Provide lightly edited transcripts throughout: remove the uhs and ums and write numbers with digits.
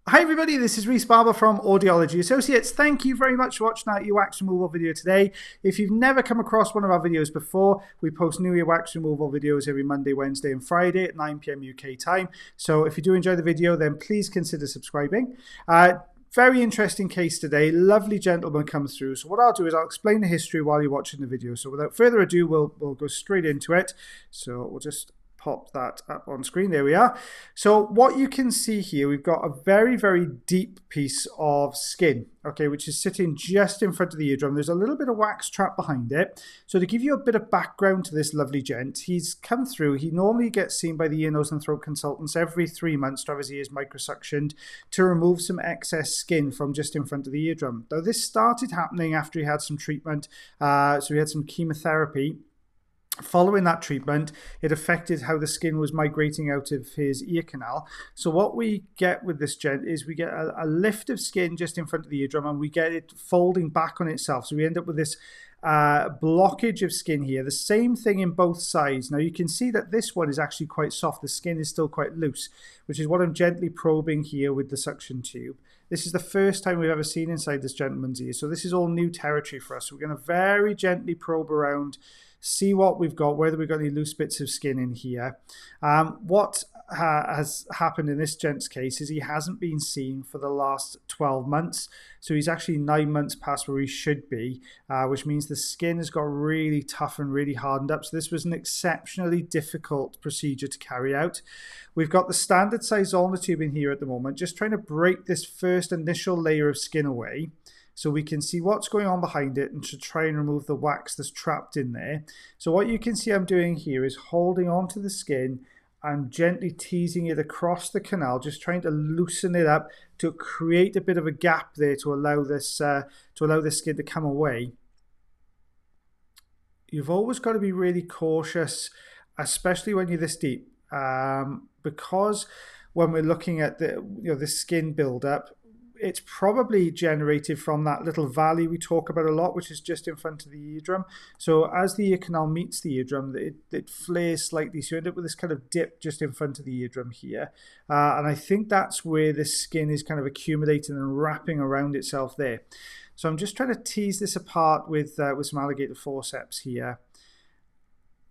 Hi everybody, this is Rhys Barber from Audiology Associates. Thank you very much for watching our earwax removal video today. If you've never come across one of our videos before, we post new earwax removal videos every Monday, Wednesday and Friday at 9 PM UK time. So if you do enjoy the video, then please consider subscribing. Very interesting case today. Lovely gentleman comes through. So what I'll do is I'll explain the history while you're watching the video. So without further ado, we'll go straight into it. So we'll just pop that up on screen. There we are. So what you can see here, we've got a very, very deep piece of skin, okay, which is sitting just in front of the eardrum. There's a little bit of wax trapped behind it. So to give you a bit of background to this lovely gent, he's come through. He normally gets seen by the ear, nose and throat consultants every 3 months to have his ears microsuctioned to remove some excess skin from just in front of the eardrum. Now this started happening after he had some treatment. So he had some chemotherapy. Following that treatment, it affected how the skin was migrating out of his ear canal. So what we get with this gent is we get a lift of skin just in front of the eardrum and we get it folding back on itself. So we end up with this blockage of skin here. The same thing in both sides. Now you can see that this one is actually quite soft. The skin is still quite loose, which is what I'm gently probing here with the suction tube. This is the first time we've ever seen inside this gentleman's ear. So this is all new territory for us. So we're going to very gently probe around, see what we've got, whether we've got any loose bits of skin in here. What has happened in this gent's case is he hasn't been seen for the last 12 months. So he's actually 9 months past where he should be, which means the skin has got really tough and really hardened up. So this was an exceptionally difficult procedure to carry out. We've got the standard size ulnar tube in here at the moment, just trying to break this first initial layer of skin away, so we can see what's going on behind it and to try and remove the wax that's trapped in there. So what you can see I'm doing here is holding onto the skin and gently teasing it across the canal, just trying to loosen it up to create a bit of a gap there to allow this skin to come away. You've always got to be really cautious, especially when you're this deep, because when we're looking at the skin buildup, it's probably generated from that little valley we talk about a lot, which is just in front of the eardrum. So as the ear canal meets the eardrum, it flares slightly. So you end up with this kind of dip just in front of the eardrum here. And I think that's where the skin is kind of accumulating and wrapping around itself there. So I'm just trying to tease this apart with some alligator forceps here.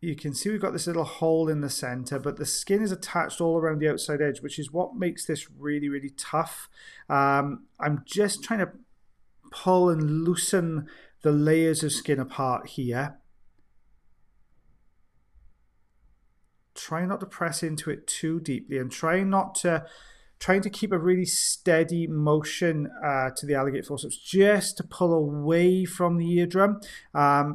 You can see we've got this little hole in the center, but the skin is attached all around the outside edge, which is what makes this really, really tough. I'm just trying to pull and loosen the layers of skin apart here. Try not to press into it too deeply and trying to keep a really steady motion to the alligator forceps, just to pull away from the eardrum,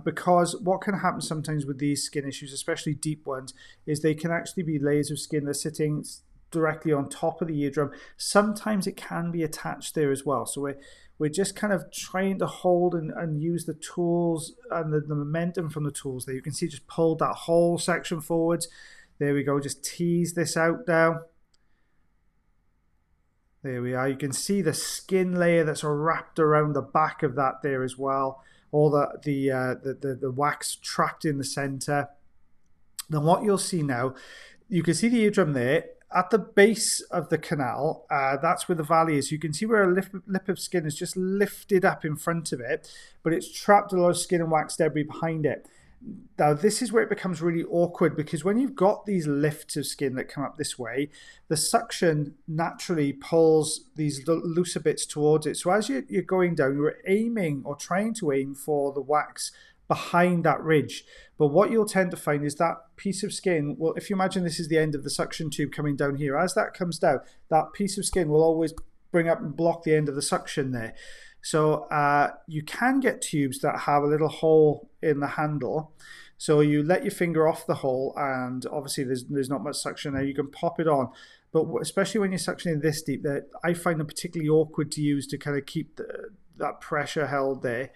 because what can happen sometimes with these skin issues, especially deep ones, is they can actually be layers of skin that are sitting directly on top of the eardrum. Sometimes it can be attached there as well. So we're just kind of trying to hold and use the tools and the momentum from the tools there. You can see just pulled that whole section forwards. There we go, just tease this out now. There we are. You can see the skin layer that's wrapped around the back of that there as well. All the wax trapped in the center. Then what you'll see now, you can see the eardrum there. At the base of the canal, that's where the valley is. You can see where a lip of skin is just lifted up in front of it, but it's trapped a lot of skin and wax debris behind it. Now this is where it becomes really awkward, because when you've got these lifts of skin that come up this way, the suction naturally pulls these looser bits towards it. So as you're going down, you're aiming or trying to aim for the wax behind that ridge. But what you'll tend to find is that piece of skin, well, if you imagine this is the end of the suction tube coming down here, as that comes down, that piece of skin will always bring up and block the end of the suction there. So you can get tubes that have a little hole in the handle. So you let your finger off the hole, and obviously there's not much suction there. You can pop it on. But especially when you're suctioning this deep, I find them particularly awkward to use to kind of keep that pressure held there.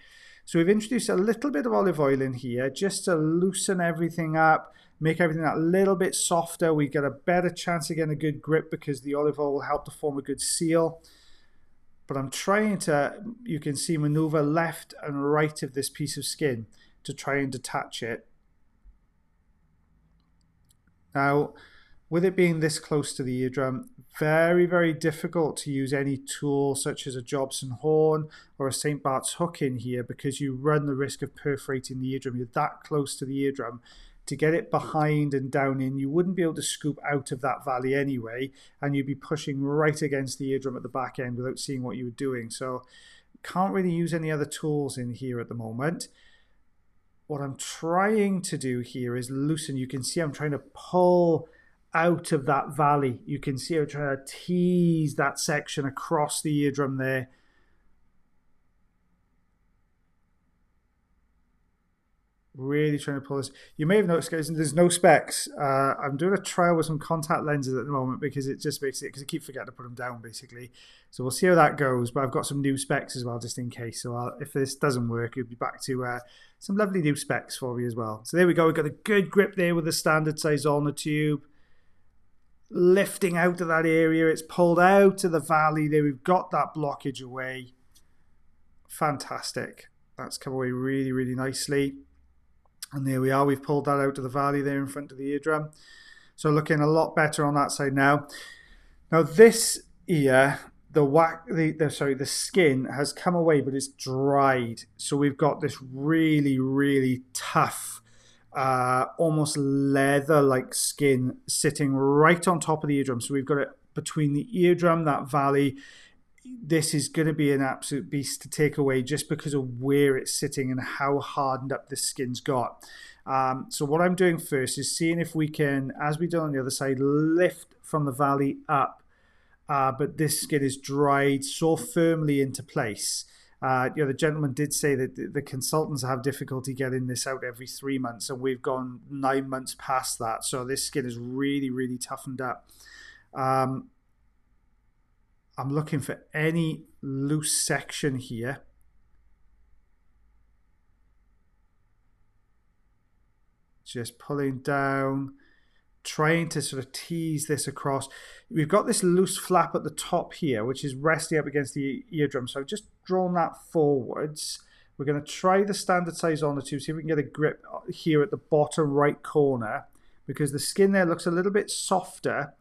So we've introduced a little bit of olive oil in here just to loosen everything up, make everything that little bit softer. We get a better chance of getting a good grip because the olive oil will help to form a good seal. But I'm trying to, you can see, maneuver left and right of this piece of skin to try and detach it. Now, With it being this close to the eardrum, very, very difficult to use any tool such as a Jobson horn or a St. Bart's hook in here, because you run the risk of perforating the eardrum. You're that close to the eardrum. To get it behind and down in, you wouldn't be able to scoop out of that valley anyway, and you'd be pushing right against the eardrum at the back end without seeing what you were doing. So can't really use any other tools in here at the moment. What I'm trying to do here is loosen. You can see I'm trying to pull out of that valley. You can see I'm trying to tease that section across the eardrum there. Really trying to pull this. You may have noticed, guys, there's no specs. I'm doing a trial with some contact lenses at the moment because it just makes it, because I keep forgetting to put them down basically. So we'll see how that goes, but I've got some new specs as well just in case. So if this doesn't work, you'll be back to some lovely new specs for me as well. So there we go. We've got a good grip there with the standard size ulnar tube. Lifting out of that area, it's pulled out of the valley there. We've got that blockage away. Fantastic. That's come away really, really nicely. And there we are, we've pulled that out of the valley there in front of the eardrum. So looking a lot better on that side now. Now this ear, the skin has come away, but it's dried. So we've got this really, really tough, almost leather-like skin sitting right on top of the eardrum. So we've got it between the eardrum, that valley. This is going to be an absolute beast to take away just because of where it's sitting and how hardened up the skin's got. So what I'm doing first is seeing if we can, as we did on the other side, lift from the valley up. But this skin is dried so firmly into place. The gentleman did say that the consultants have difficulty getting this out every 3 months, and we've gone 9 months past that. So this skin is really, really toughened up. I'm looking for any loose section here. Just pulling down, trying to sort of tease this across. We've got this loose flap at the top here, which is resting up against the eardrum. So I've just drawn that forwards. We're going to try the standard size ulnar tube, see if we can get a grip here at the bottom right corner, because the skin there looks a little bit softer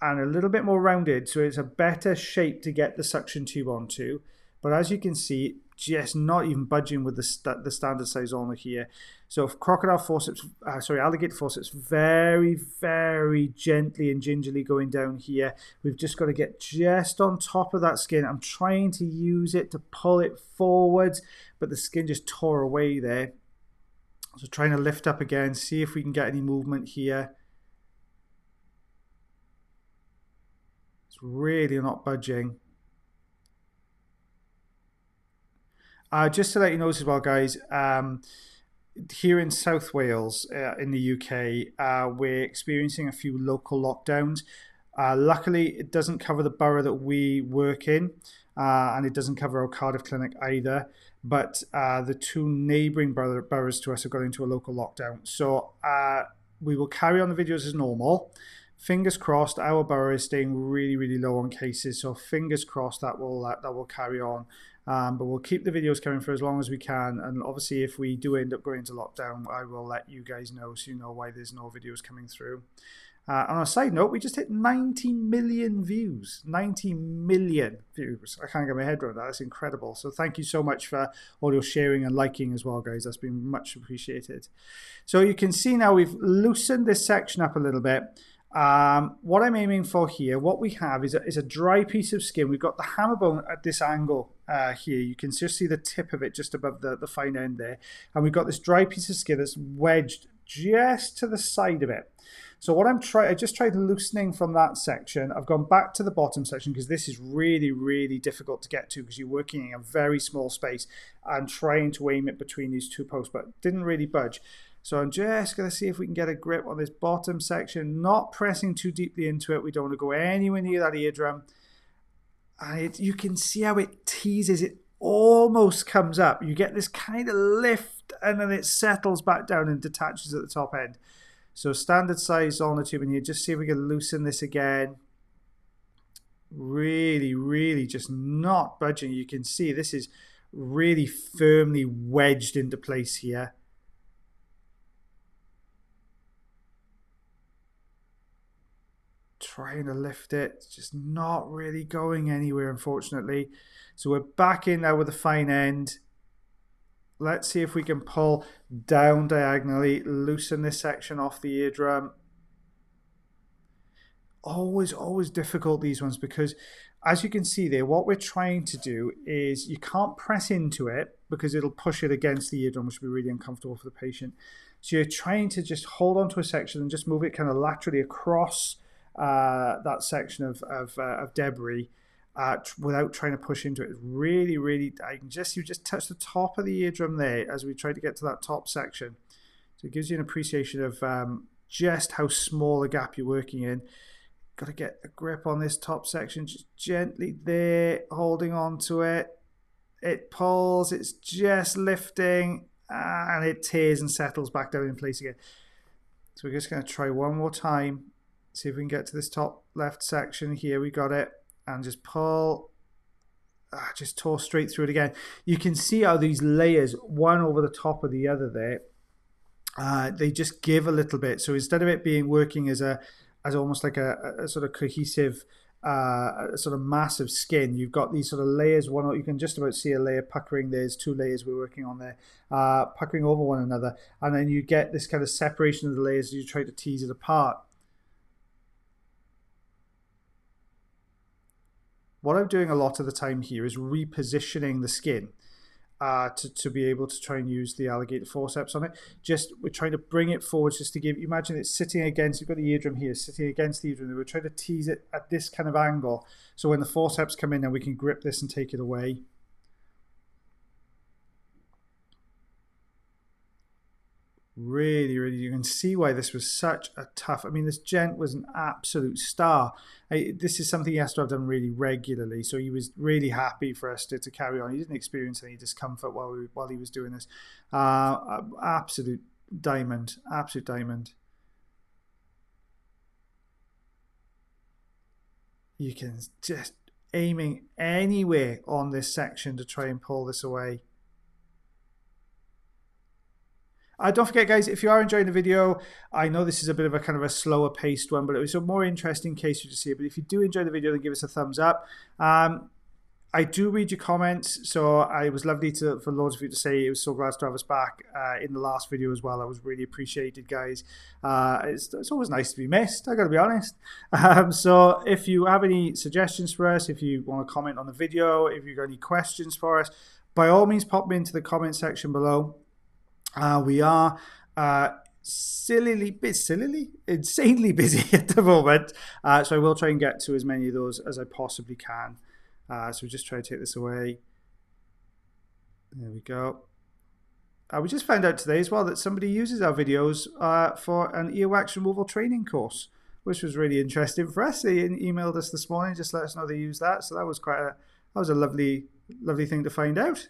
and a little bit more rounded, so it's a better shape to get the suction tube onto. But as you can see, just not even budging with the standard size ulnar here. So if alligator forceps, very, very gently and gingerly going down here. We've just got to get just on top of that skin. I'm trying to use it to pull it forwards, but the skin just tore away there. So trying to lift up again, see if we can get any movement here. Really not budging. Just to let you know as well, guys, here in South Wales in the UK, we're experiencing a few local lockdowns. Luckily, it doesn't cover the borough that we work in, and it doesn't cover our Cardiff clinic either. But the two neighbouring boroughs to us have got into a local lockdown. So we will carry on the videos as normal. Fingers crossed, our borough is staying really, really low on cases. So fingers crossed that will carry on. But we'll keep the videos coming for as long as we can. And obviously, if we do end up going into lockdown, I will let you guys know so you know why there's no videos coming through. On a side note, we just hit 90 million views. 90 million views. I can't get my head around that. That's incredible. So thank you so much for all your sharing and liking as well, guys. That's been much appreciated. So you can see now we've loosened this section up a little bit. What I'm aiming for here, what we have is a dry piece of skin. We've got the hammer bone at this angle here. You can just see the tip of it just above the fine end there. And we've got this dry piece of skin that's wedged just to the side of it. So what I just tried loosening from that section. I've gone back to the bottom section because this is really, really difficult to get to because you're working in a very small space and trying to aim it between these two posts, but didn't really budge. So I'm just going to see if we can get a grip on this bottom section, not pressing too deeply into it. We don't want to go anywhere near that eardrum. And you can see how it teases. It almost comes up. You get this kind of lift and then it settles back down and detaches at the top end. So standard size ulnar tube in here. Just see if we can loosen this again. Really, really just not budging. You can see this is really firmly wedged into place here. trying to lift it. It's just not really going anywhere, unfortunately. So we're back in now with the fine end. Let's see if we can pull down diagonally, loosen this section off the eardrum. Always difficult, these ones, because as you can see there, what we're trying to do is you can't press into it because it'll push it against the eardrum, which will be really uncomfortable for the patient. So you're trying to just hold onto a section and just move it kind of laterally across that section of debris without trying to push into it. It's really, you just touch the top of the eardrum there as we try to get to that top section. So it gives you an appreciation of just how small a gap you're working in. Got to get a grip on this top section, just gently there, holding on to it. It pulls, it's just lifting, and it tears and settles back down in place again. So we're just going to try one more time, see if we can get to this top left section here. We got it, and just pull, just tore straight through it again. You can see how these layers, one over the top of the other there, they just give a little bit. So instead of it being working as almost like a sort of cohesive, sort of massive skin, you've got these sort of layers. One, you can just about see a layer puckering. There's two layers we're working on there, puckering over one another, and then you get this kind of separation of the layers as you try to tease it apart. What I'm doing a lot of the time here is repositioning the skin to be able to try and use the alligator forceps on it. We're trying to bring it forward just to give, imagine it's sitting against, you've got the eardrum here, sitting against the eardrum. We're trying to tease it at this kind of angle. So when the forceps come in, then we can grip this and take it away. Really, you can see why this was such a tough, I mean, this gent was an absolute star. This is something he has to have done really regularly, so he was really happy for us to carry on. He didn't experience any discomfort while he was doing this. Absolute diamond. You can just aiming anywhere on this section to try and pull this away. Don't forget, guys, if you are enjoying the video, I know this is a bit of a kind of a slower paced one, but it was a more interesting case you to see it. But if you do enjoy the video, then give us a thumbs up. I do read your comments, so it was lovely for loads of you to say it was so glad to have us back in the last video as well. That was really appreciated, guys. It's always nice to be missed, I gotta be honest. So if you have any suggestions for us, if you want to comment on the video, if you've got any questions for us, by all means pop them into the comment section below. We are insanely busy at the moment, so I will try and get to as many of those as I possibly can. So we just try to take this away. There we go. We just found out today as well that somebody uses our videos for an earwax removal training course, which was really interesting for us. They emailed us this morning, just let us know they use that. So that was a lovely thing to find out.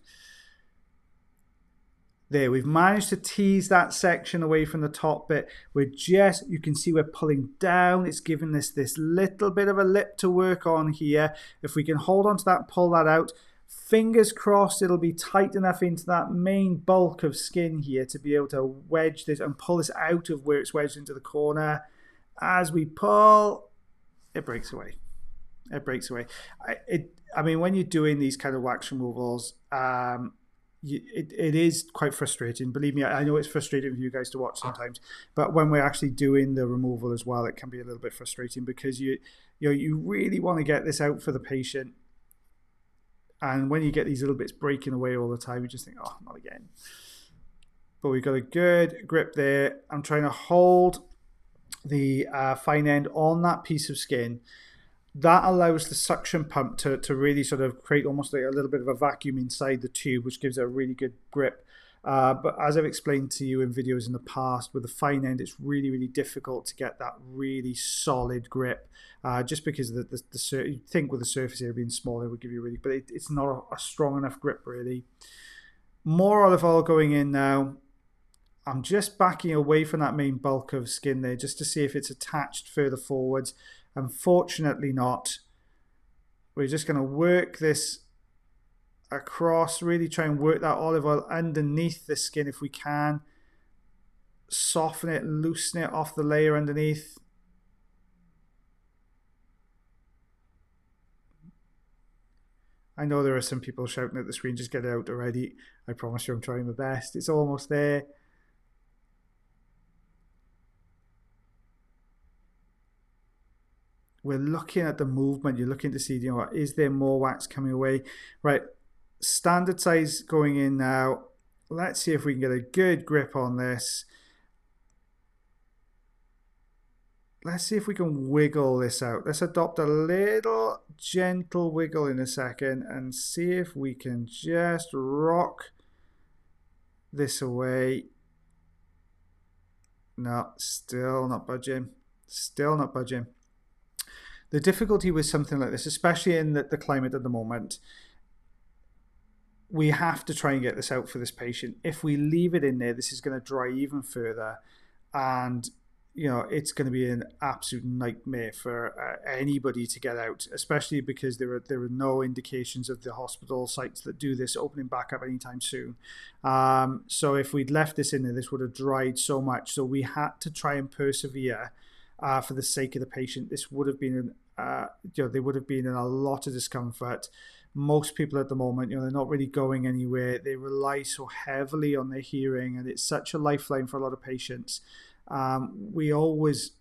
There, we've managed to tease that section away from the top bit. You can see we're pulling down. It's giving this little bit of a lip to work on here. If we can hold on to that, pull that out, fingers crossed it'll be tight enough into that main bulk of skin here to be able to wedge this and pull this out of where it's wedged into the corner. As we pull, it breaks away. I mean, when you're doing these kind of wax removals, it is quite frustrating. Believe me, I know it's frustrating for you guys to watch sometimes, but when we're actually doing the removal as well, it can be a little bit frustrating because you really want to get this out for the patient, and when you get these little bits breaking away all the time, you just think, oh, not again. But we've got a good grip there. I'm trying to hold the fine end on that piece of skin. That allows the suction pump to really sort of create almost like a little bit of a vacuum inside the tube, which gives it a really good grip. But as I've explained to you in videos in the past, with the fine end, it's really difficult to get that really solid grip, just because of you think with the surface area being smaller, it would give you really, but it's not a strong enough grip really. More olive oil going in now. I'm just backing away from that main bulk of skin there just to see if it's attached further forwards. Unfortunately not. We're just going to work this across, really try and work that olive oil underneath the skin if we can. Soften it, loosen it off the layer underneath. I know there are some people shouting at the screen, just get it out already. I promise you I'm trying my best. It's almost there. We're looking at the movement. You're looking to see, you know, is there more wax coming away? Right, standard size going in now. Let's see if we can get a good grip on this. Let's see if we can wiggle this out. Let's adopt a little gentle wiggle in a second and see if we can just rock this away. No, still not budging. Still not budging. The difficulty with something like this, especially in the climate at the moment, we have to try and get this out for this patient. If we leave it in there, this is going to dry even further, and you know, it's going to be an absolute nightmare for anybody to get out, especially because there are no indications of the hospital sites that do this opening back up anytime soon. So if we'd left this in there, this would have dried so much. So we had to try and persevere for the sake of the patient. This would have been, you know, they would have been in a lot of discomfort. Most people at the moment, you know, they're not really going anywhere. They rely so heavily on their hearing, and it's such a lifeline for a lot of patients. We always,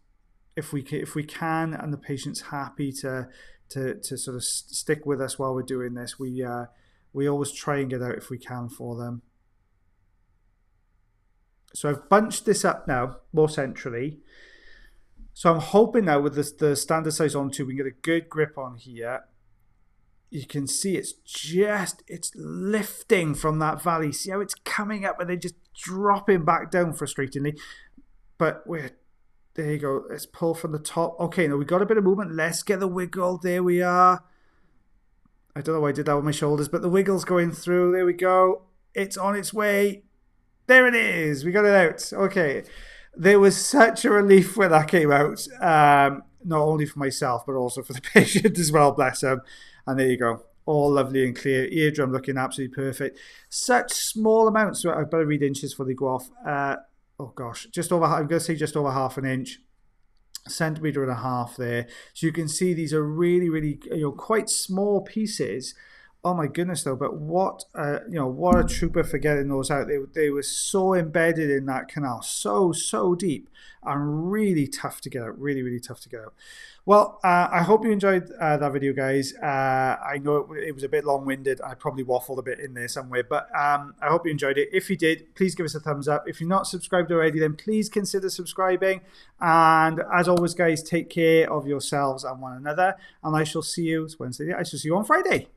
if we can, and the patient's happy to sort of stick with us while we're doing this, we always try and get out if we can for them. So I've bunched this up now more centrally. So I'm hoping now with the standard size onto, we can get a good grip on here. You can see it's lifting from that valley. See how it's coming up and then just dropping back down frustratingly. But there you go. Let's pull from the top. Okay, now we got a bit of movement. Let's get the wiggle. There we are. I don't know why I did that with my shoulders, but the wiggle's going through. There we go. It's on its way. There it is. We got it out. Okay. There was such a relief when that came out. Not only for myself, but also for the patient as well, bless him. And there you go. All lovely and clear. Eardrum looking absolutely perfect. Such small amounts. So I better read inches before they go off. Oh gosh, just over, I'm going to say just over half an inch, centimetre and a half there. So you can see these are really, really, you know, quite small pieces. Oh my goodness though, but what you know, what a trooper for getting those out. They were so embedded in that canal, so deep, and really tough to get out, really tough to get out. Well, I hope you enjoyed that video, guys. I know it was a bit long-winded. I probably waffled a bit in there somewhere, but I hope you enjoyed it. If you did, please give us a thumbs up. If you're not subscribed already, then please consider subscribing. And as always, guys, take care of yourselves and one another. And I shall see you, it's Wednesday, I shall see you on Friday.